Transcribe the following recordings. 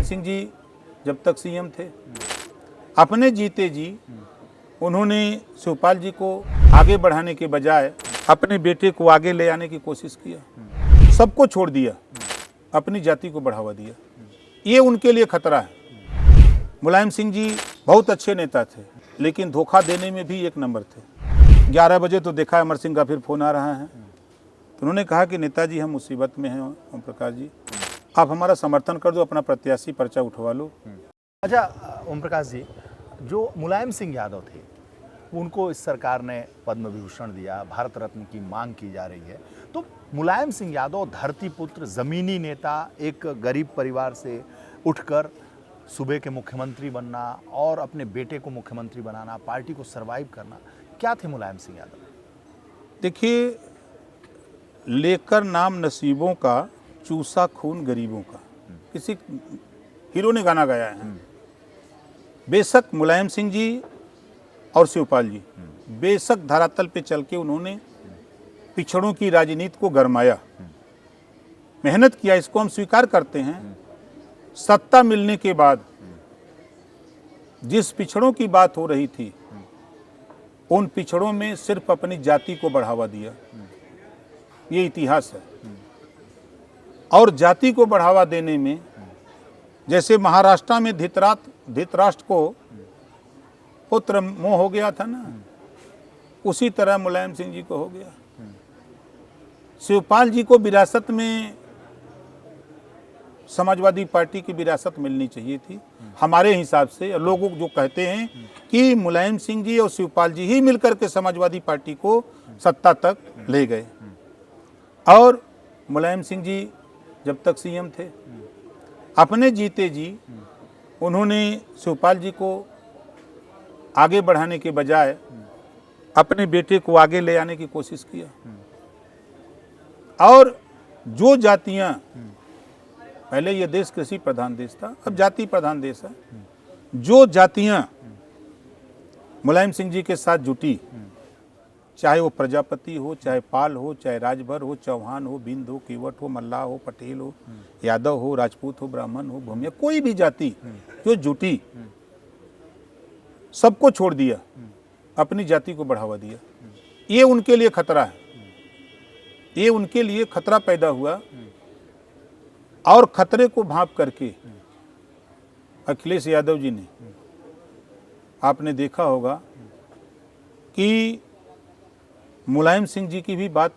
सिंह जी जब तक सीएम थे, अपने जीते जी उन्होंने शिवपाल जी को आगे बढ़ाने के बजाय अपने बेटे को आगे ले आने की कोशिश किया। सबको छोड़ दिया, अपनी जाति को बढ़ावा दिया। ये उनके लिए खतरा है। मुलायम सिंह जी बहुत अच्छे नेता थे, लेकिन धोखा देने में भी एक नंबर थे। 11 बजे तो देखा अमर सिंह का फिर फोन आ रहा है, तो उन्होंने कहा कि नेताजी हम मुसीबत में हैं, ओम प्रकाश जी आप हमारा समर्थन कर दो, अपना प्रत्याशी पर्चा उठवा लो। अच्छा ओम प्रकाश जी, जो मुलायम सिंह यादव थे उनको इस सरकार ने पद्म विभूषण दिया, भारत रत्न की मांग की जा रही है, तो मुलायम सिंह यादव धरतीपुत्र, जमीनी नेता, एक गरीब परिवार से उठकर सूबे के मुख्यमंत्री बनना और अपने बेटे को मुख्यमंत्री बनाना, पार्टी को सरवाइव करना, क्या थे मुलायम सिंह यादव? देखिए, लेकर नाम नसीबों का, चूसा खून गरीबों का, किसी हीरो ने गाना गाया है। बेशक मुलायम सिंह जी और शिवपाल जी बेशक धरातल पे चल के उन्होंने पिछड़ों की राजनीति को गरमाया, मेहनत किया, इसको हम स्वीकार करते हैं। सत्ता मिलने के बाद जिस पिछड़ों की बात हो रही थी, उन पिछड़ों में सिर्फ अपनी जाति को बढ़ावा दिया। ये इतिहास है। और जाति को बढ़ावा देने में, जैसे महाराष्ट्र में धृतराष्ट्र को पुत्र मोह हो गया था ना, उसी तरह मुलायम सिंह जी को हो गया। शिवपाल जी को विरासत में समाजवादी पार्टी की विरासत मिलनी चाहिए थी हमारे हिसाब से। लोग जो कहते हैं कि मुलायम सिंह जी और शिवपाल जी ही मिलकर के समाजवादी पार्टी को सत्ता तक ले गए। और मुलायम सिंह जी जब तक सीएम थे, अपने जीते जी उन्होंने शिवपाल जी को आगे बढ़ाने के बजाय अपने बेटे को आगे ले आने की कोशिश किया। और जो जातियां, पहले ये देश कृषि प्रधान देश था, अब जाति प्रधान देश है, जो जातियां मुलायम सिंह जी के साथ जुटी, चाहे वो प्रजापति हो, चाहे पाल हो, चाहे राजभर हो, चौहान हो, बिंद हो, केवट हो, मल्लाह हो, पटेल हो, यादव हो, राजपूत हो, ब्राह्मण हो, भूमिया, कोई भी जाति जो जुटी, सबको छोड़ दिया, अपनी जाति को बढ़ावा दिया। ये उनके लिए खतरा है। ये उनके लिए खतरा पैदा हुआ। और खतरे को भांप करके अखिलेश यादव जी ने, आपने देखा होगा कि मुलायम सिंह जी की भी बात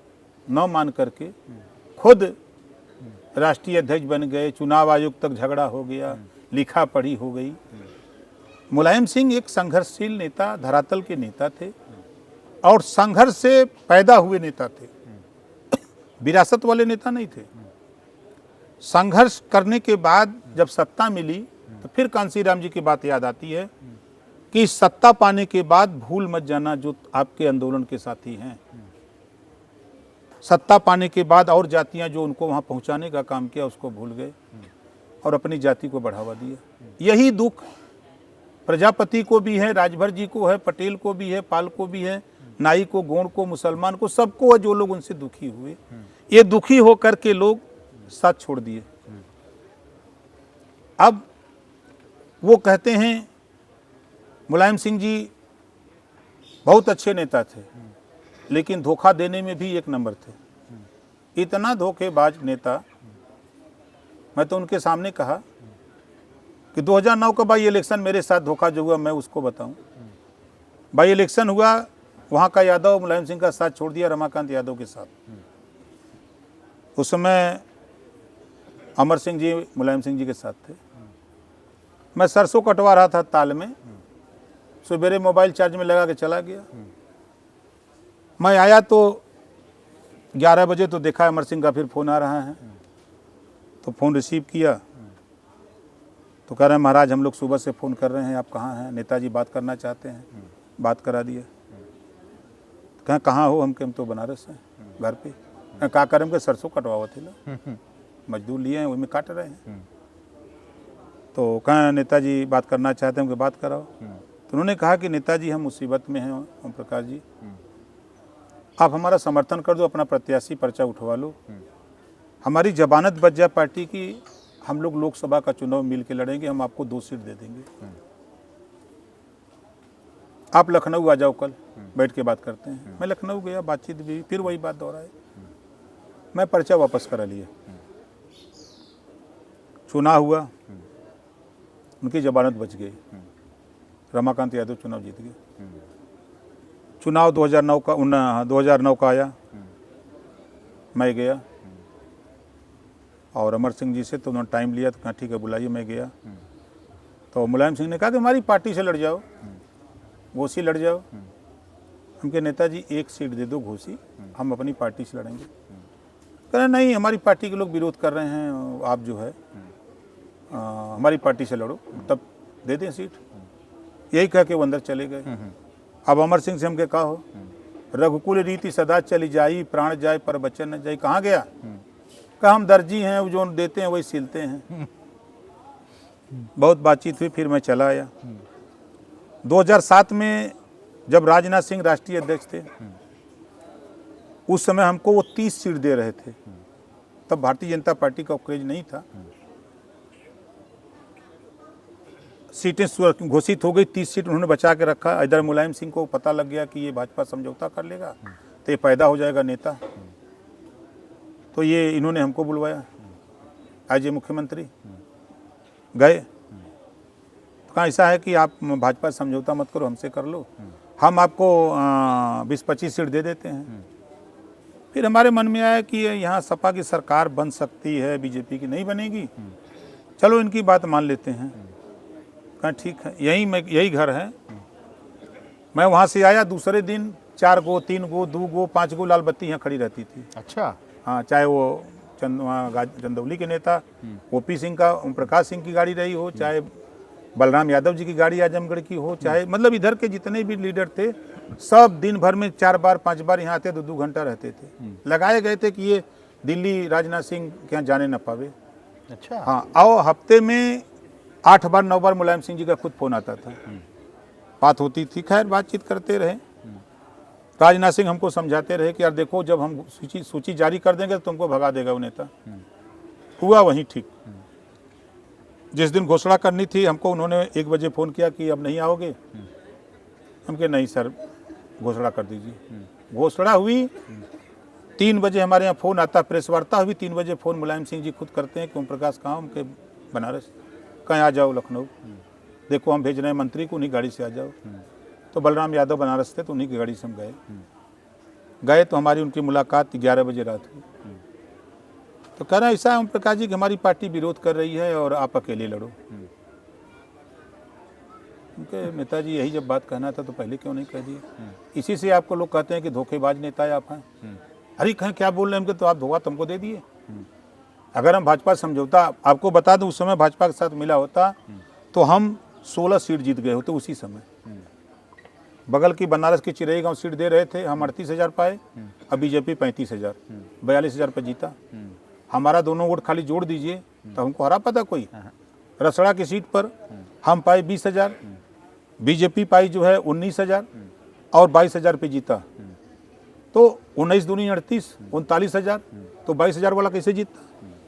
न मान करके खुद राष्ट्रीय अध्यक्ष बन गए। चुनाव आयोग तक झगड़ा हो गया, लिखा पढ़ी हो गई। मुलायम सिंह एक संघर्षशील नेता, धरातल के नेता थे और संघर्ष से पैदा हुए नेता थे, विरासत वाले नेता नहीं थे। संघर्ष करने के बाद जब सत्ता मिली, तो फिर कांसीराम जी की बात याद आती है कि सत्ता पाने के बाद भूल मत जाना जो आपके आंदोलन के साथी हैं। सत्ता पाने के बाद और जातियां जो उनको वहां पहुंचाने का काम किया, उसको भूल गए और अपनी जाति को बढ़ावा दिया। यही दुख प्रजापति को भी है, राजभर जी को है, पटेल को भी है, पाल को भी है, नाई को, गोंड को, मुसलमान को, सबको है, जो लोग उनसे दुखी हुए। ये दुखी होकर के लोग साथ छोड़ दिए। अब वो कहते हैं मुलायम सिंह जी बहुत अच्छे नेता थे, लेकिन धोखा देने में भी एक नंबर थे। इतना धोखेबाज नेता, मैं तो उनके सामने कहा कि 2009 का बाई इलेक्शन मेरे साथ धोखा जो हुआ मैं उसको बताऊं। बाई इलेक्शन हुआ, वहां का यादव मुलायम सिंह का साथ छोड़ दिया रमाकांत यादव के साथ। उस समय अमर सिंह जी मुलायम सिंह जी के साथ थे। मैं सरसों कटवा रहा था ताल में, सवेरे मोबाइल चार्ज में लगा के चला गया। मैं आया तो 11 बजे तो देखा अमर सिंह का फिर फ़ोन आ रहा है, तो फ़ोन रिसीव किया तो कह रहे हैं महाराज हम लोग सुबह से फ़ोन कर रहे हैं, आप कहाँ हैं, नेताजी बात करना चाहते हैं। बात करा दिया। कहें कहाँ हो, हम तो बनारस हैं, घर पे। का करम के सरसों कटवावा थे ना, मजदूर लिए हैं, वही में काट रहे हैं। तो कहें नेताजी बात करना चाहते हैं, उनके बात कराओ। तो उन्होंने कहा कि नेताजी हम मुसीबत में हैं ओम प्रकाश जी, आप हमारा समर्थन कर दो, अपना प्रत्याशी पर्चा उठवा लो, हमारी जमानत बच जाए पार्टी की, हम लोग लोकसभा का चुनाव मिल के लड़ेंगे, हम आपको 2 सीट दे देंगे, आप लखनऊ आ जाओ, कल बैठ के बात करते हैं। मैं लखनऊ गया, बातचीत भी, फिर वही बात दोहराई, मैं पर्चा वापस करा लिया। चुनाव हुआ, उनकी जमानत बच गई, रमाकांत यादव चुनाव जीत गए। चुनाव 2009 का आया, मैं गया और अमर सिंह जी से तो उन्होंने टाइम लिया, तो कहा ठीक है बुलाइए, मैं गया। तो मुलायम सिंह ने कहा कि हमारी पार्टी से लड़ जाओ, घोसी लड़ जाओ। उनके नेताजी 1 सीट दे दो घोसी, हम अपनी पार्टी से लड़ेंगे। कह रहे नहीं, हमारी पार्टी के लोग विरोध कर रहे हैं, आप जो है हमारी पार्टी से लड़ो, तब दे दें सीट। यही कह के वो अंदर चले गए। अब अमर सिंह से हमके कहा हो, रघुकुल रीति सदा चली जाई, प्राण जाए पर बचन न जाई। कहाँ गया? कहा हम दर्जी हैं, वो जो देते हैं वही सिलते हैं। बहुत बातचीत हुई, फिर मैं चला आया। 2007 में जब राजनाथ सिंह राष्ट्रीय अध्यक्ष थे, उस समय हमको वो 30 सीट दे रहे थे। तब भारतीय जनता पार्टी का क्रेज नहीं था। सीटें घोषित हो गई, 30 सीट उन्होंने बचा के रखा। इधर मुलायम सिंह को पता लग गया कि ये भाजपा समझौता कर लेगा तो ये पैदा हो जाएगा नेता। तो ये इन्होंने हमको बुलवाया, आज ये मुख्यमंत्री गए। कहा ऐसा है कि आप भाजपा समझौता मत करो, हमसे कर लो, हम आपको 20-25 सीट दे देते हैं। फिर हमारे मन में आया कि यहाँ सपा की सरकार बन सकती है, बीजेपी की नहीं बनेगी, चलो इनकी बात मान लेते हैं। कहा ठीक है, यही घर है। मैं वहाँ से आया, दूसरे दिन 4 गो, 3 गो, 2 गो, 5 गो लाल बत्ती यहाँ खड़ी रहती थी। अच्छा। हाँ, चाहे वो चंदौली के नेता ओपी सिंह का, ओम प्रकाश सिंह की गाड़ी रही हो, चाहे बलराम यादव जी की गाड़ी आजमगढ़ की हो, चाहे मतलब इधर के जितने भी लीडर थे, सब दिन भर में 4 बार 5 बार यहाँ आते, 2-2 घंटा रहते थे। लगाए गए थे कि ये दिल्ली राजनाथ सिंह के यहाँ जाने न पावे। अच्छा। हाँ, आओ हफ्ते में 8 बार 9 बार मुलायम सिंह जी का खुद फोन आता था, बात होती थी। खैर बातचीत करते रहे। राजनाथ सिंह हमको समझाते रहे कि यार देखो, जब हम सूची जारी कर देंगे तो तुमको भगा देगा वो नेता। हुआ वहीं ठीक। जिस दिन घोषणा करनी थी, हमको उन्होंने 1 बजे फ़ोन किया कि अब नहीं आओगे। हम कहे नहीं सर, घोषणा कर दीजिए। घोषणा हुई, 3 बजे हमारे यहाँ फ़ोन आता, प्रेस वार्ता हुई, 3 बजे फ़ोन मुलायम सिंह जी खुद करते हैं कि ओम प्रकाश कहाँ? उनके बनारस। कहीं आ जाओ लखनऊ, देखो हम भेज रहे हैं मंत्री को, उन्हीं गाड़ी से आ जाओ। तो बलराम यादव बनारस थे, तो उन्हीं की गाड़ी से हम गए तो हमारी उनकी मुलाकात 11 बजे रात हुई। तो कह रहा ऐसा है ओम प्रकाश जी कि हमारी पार्टी विरोध कर रही है और आप अकेले लड़ो। उनके नेताजी यही जब बात कहना था तो पहले क्यों नहीं कह दिए? इसी से आपको लोग कहते हैं कि धोखेबाज नेता आप हैं। अरे कहें क्या बोल रहे हैं, तो आप धोखा तुमको दे दिए। अगर हम भाजपा समझौता, आपको बता दूं, उस समय भाजपा के साथ मिला होता तो हम 16 सीट जीत गए होते उसी समय। बगल की बनारस की चिरई गांव सीट दे रहे थे, हम 38,000 पाए, अब बीजेपी 35,000, 42,000 पर जीता। हमारा दोनों वोट खाली जोड़ दीजिए तो हमको हरा पाता कोई। रसड़ा की सीट पर हम पाए 20,000, बीजेपी पाई जो है 19,000 और 22,000 पे जीता। तो 19 दूनी 38, 39,000, तो 22,000 वाला कैसे जीता?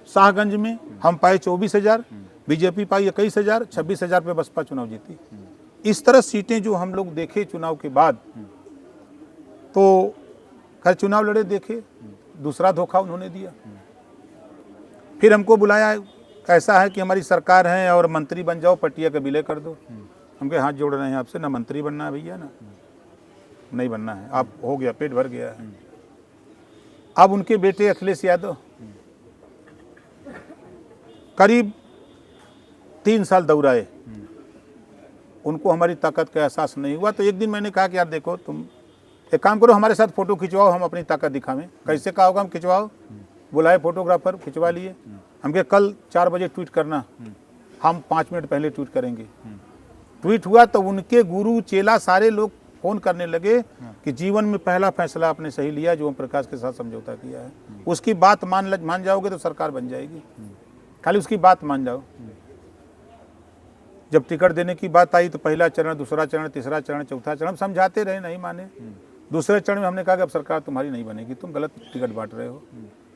शाहगंज में हम पाए 24,000, बीजेपी पाई 21,000, 26,000 पे बसपा चुनाव जीती। इस तरह सीटें जो हम लोग देखे चुनाव के बाद, तो खैर चुनाव लड़े देखे, दूसरा धोखा उन्होंने दिया। फिर हमको बुलाया, ऐसा है कि हमारी सरकार है और मंत्री बन जाओ, पटिया का विलय कर दो। हमके हाथ जोड़ रहे हैं आपसे, ना मंत्री बनना है भैया, ना नहीं बनना है, आप हो गया, पेट भर गया है। अब उनके बेटे अखिलेश यादव करीब 3 साल दौड़ाए, उनको हमारी ताकत का एहसास नहीं हुआ। तो एक दिन मैंने कहा कि यार देखो, तुम एक काम करो, हमारे साथ फोटो खिंचवाओ, हम अपनी ताकत दिखावें। कैसे कहा होगा? हम खिंचवाओ, बुलाए फोटोग्राफर, खिंचवा लिए। हमके कल 4 बजे ट्वीट करना, हम 5 मिनट पहले ट्वीट करेंगे। ट्वीट हुआ तो उनके गुरु चेला सारे लोग फोन करने लगे कि जीवन में पहला फैसला आपने सही लिया, जो ओम प्रकाश के साथ समझौता किया है। उसकी बात मान जाओगे तो सरकार बन जाएगी, खाली उसकी बात मान जाओ। जब टिकट देने की बात आई तो पहला चरण, दूसरा चरण, तीसरा चरण, चौथा चरण, हम समझाते रहे, नहीं माने। दूसरे चरण में हमने कहा कि अब सरकार तुम्हारी नहीं बनेगी, तुम गलत टिकट बांट रहे हो।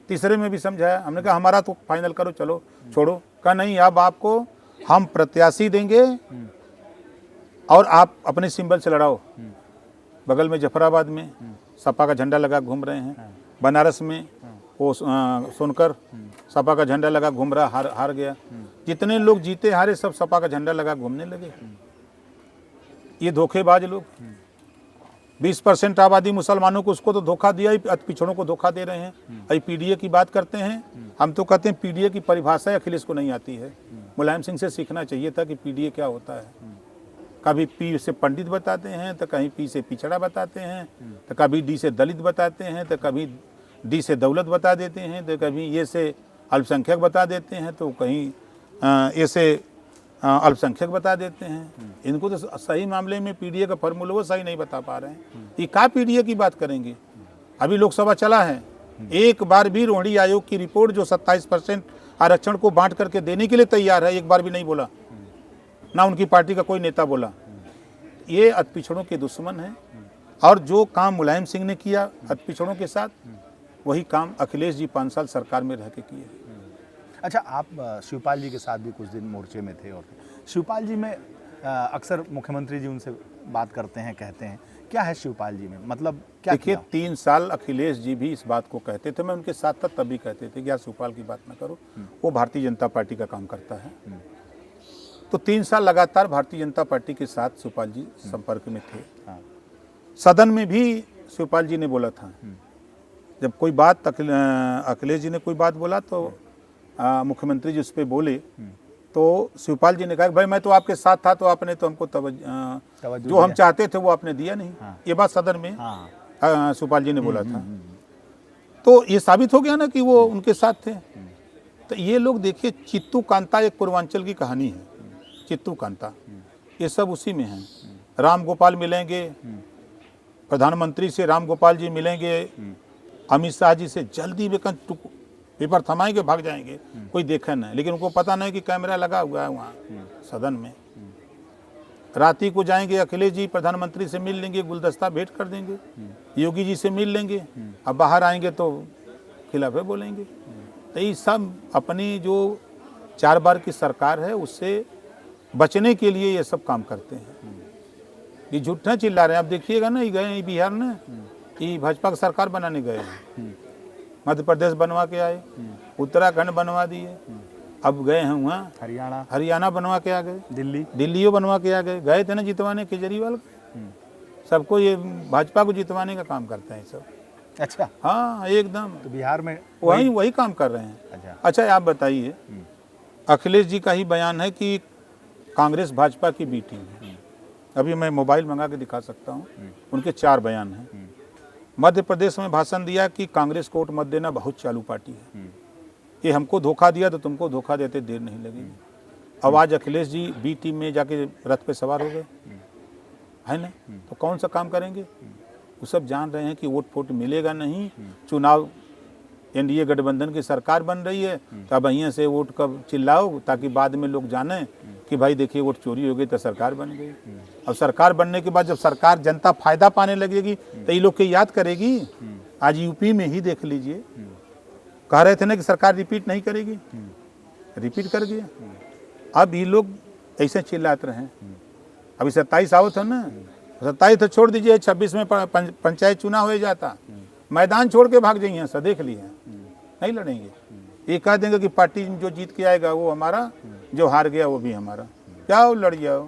तीसरे में भी समझाया, हमने कहा हमारा तो फाइनल करो, चलो छोड़ो। कहा नहीं, अब आपको हम प्रत्याशी देंगे और आप अपने सिंबल से लड़ाओ। बगल में जफराबाद में सपा का झंडा लगा घूम रहे हैं, बनारस में वो सोनकर सपा का झंडा लगा घूम रहा, हार गया। जितने लोग जीते हारे सब सपा का झंडा लगा घूमने लगे। ये धोखेबाज लोग 20% आबादी मुसलमानों को, उसको तो धोखा दिया ही, पिछड़ों को धोखा दे रहे हैं। अभी पीडीए की बात करते हैं, हम तो कहते हैं पीडीए की परिभाषा अखिलेश को नहीं आती है। मुलायम सिंह से सीखना चाहिए था कि पीडीए क्या होता है। कभी पी से पंडित बताते हैं, तो कहीं पी से पिछड़ा बताते हैं, तो कभी डी से दलित बताते हैं, तो कभी डी से दौलत बता देते हैं, तो कभी ये से अल्पसंख्यक बता देते हैं, तो कहीं ए से अल्पसंख्यक बता देते हैं। इनको तो सही मामले में पीडीए का फॉर्मूला वो सही नहीं बता पा रहे हैं। ये का पीडीए की बात करेंगे? अभी लोकसभा चला है, एक बार भी रोहिणी आयोग की रिपोर्ट जो 27% आरक्षण को बांट करके देने के लिए तैयार है, एक बार भी नहीं बोला, ना उनकी पार्टी का कोई नेता बोला। ये अतिपिछड़ों के दुश्मन हैं, और जो काम मुलायम सिंह ने किया अतिपिछड़ों के साथ, वही काम अखिलेश जी 5 साल सरकार में रह के किए। अच्छा, आप शिवपाल जी के साथ भी कुछ दिन मोर्चे में थे, और शिवपाल जी में अक्सर मुख्यमंत्री जी उनसे बात करते हैं, कहते हैं, क्या है शिवपाल जी में, मतलब क्या? देखिए 3 साल अखिलेश जी भी इस बात को कहते थे, मैं उनके साथ था तब भी कहते थे कि यार शिवपाल की बात ना करो, वो भारतीय जनता पार्टी का काम करता है। तो 3 साल लगातार भारतीय जनता पार्टी के साथ शिवपाल जी संपर्क में थे। सदन में भी शिवपाल जी ने बोला था, जब कोई बात अखिलेश जी ने कोई बात बोला तो मुख्यमंत्री जी उस पर बोले, तो शिवपाल जी ने कहा भाई मैं तो आपके साथ था, तो आपने तो हमको जो हम चाहते थे वो आपने दिया नहीं। ये बात सदन में शिवपाल जी ने बोला था। तो ये साबित हो गया ना कि वो उनके साथ थे। तो ये लोग देखिए, चित्तू कांता एक पूर्वांचल की कहानी है, चित्तू कांता, ये सब उसी में है। राम गोपाल मिलेंगे, प्रधानमंत्री से राम गोपाल जी मिलेंगे, अमित शाह जी से जल्दी पेपर थमाएंगे, भाग जाएंगे, कोई देखे नहीं। लेकिन उनको पता नहीं कि कैमरा लगा हुआ है वहाँ सदन में। राती को जाएंगे, अखिलेश जी प्रधानमंत्री से मिल लेंगे, गुलदस्ता भेंट कर देंगे, योगी जी से मिल लेंगे, अब बाहर आएंगे तो खिलाफे बोलेंगे। तो ये सब अपनी जो 4 बार की सरकार है उससे बचने के लिए ये सब काम करते हैं। ये झूठा चिल्ला रहे हैं। आप देखिएगा ना, ये गए बिहार में, ये भाजपा की सरकार बनाने गए हैं, मध्य प्रदेश बनवा के आए, उत्तराखंड बनवा दिए, अब गए हैं वहाँ हरियाणा बनवा के आ गए, दिल्ली बनवा के आ गए। गए थे ना जितवाने केजरीवाल को, सबको ये भाजपा को जितवाने का काम करते हैं सब। अच्छा, हाँ एकदम। तो बिहार में वही काम कर रहे हैं। अच्छा आप बताइए, अखिलेश जी का ही बयान है कि कांग्रेस भाजपा की बी टीम है। अभी मैं मोबाइल मंगा के दिखा सकता हूँ, उनके 4 बयान हैं। मध्य प्रदेश में भाषण दिया कि कांग्रेस को वोट मत देना, बहुत चालू पार्टी है, ये हमको धोखा दिया तो तुमको धोखा देते देर नहीं लगेगी। अब आज अखिलेश जी बी टीम में जाके रथ पे सवार हो गए, है ना, तो कौन सा काम करेंगे? वो सब जान रहे हैं कि वोट फोट मिलेगा नहीं। चुनाव एनडीए गठबंधन की सरकार बन रही है, तो अब यहाँ से वोट कब चिल्लाओ ताकि बाद में लोग जाने कि भाई देखिए वोट चोरी हो गई तो सरकार बन गई। अब सरकार बनने के बाद जब सरकार जनता फायदा पाने लगेगी तो ये लोग के याद करेगी। आज यूपी में ही देख लीजिए, कह रहे थे ना कि सरकार रिपीट नहीं करेगी, रिपीट कर गया। अब ये लोग ऐसे चिल्लाते रहे। अभी 27 आवत है ना, 27 तो छोड़ दीजिए, 26 में पंचायत चुनाव हो जाता, मैदान छोड़ के भाग जाइए, ऐसा देख लिए, नहीं लड़ेंगे। ये कह देंगे कि पार्टी जो जीत के आएगा वो हमारा, जो हार गया वो भी हमारा, जाओ लड़ जाओ।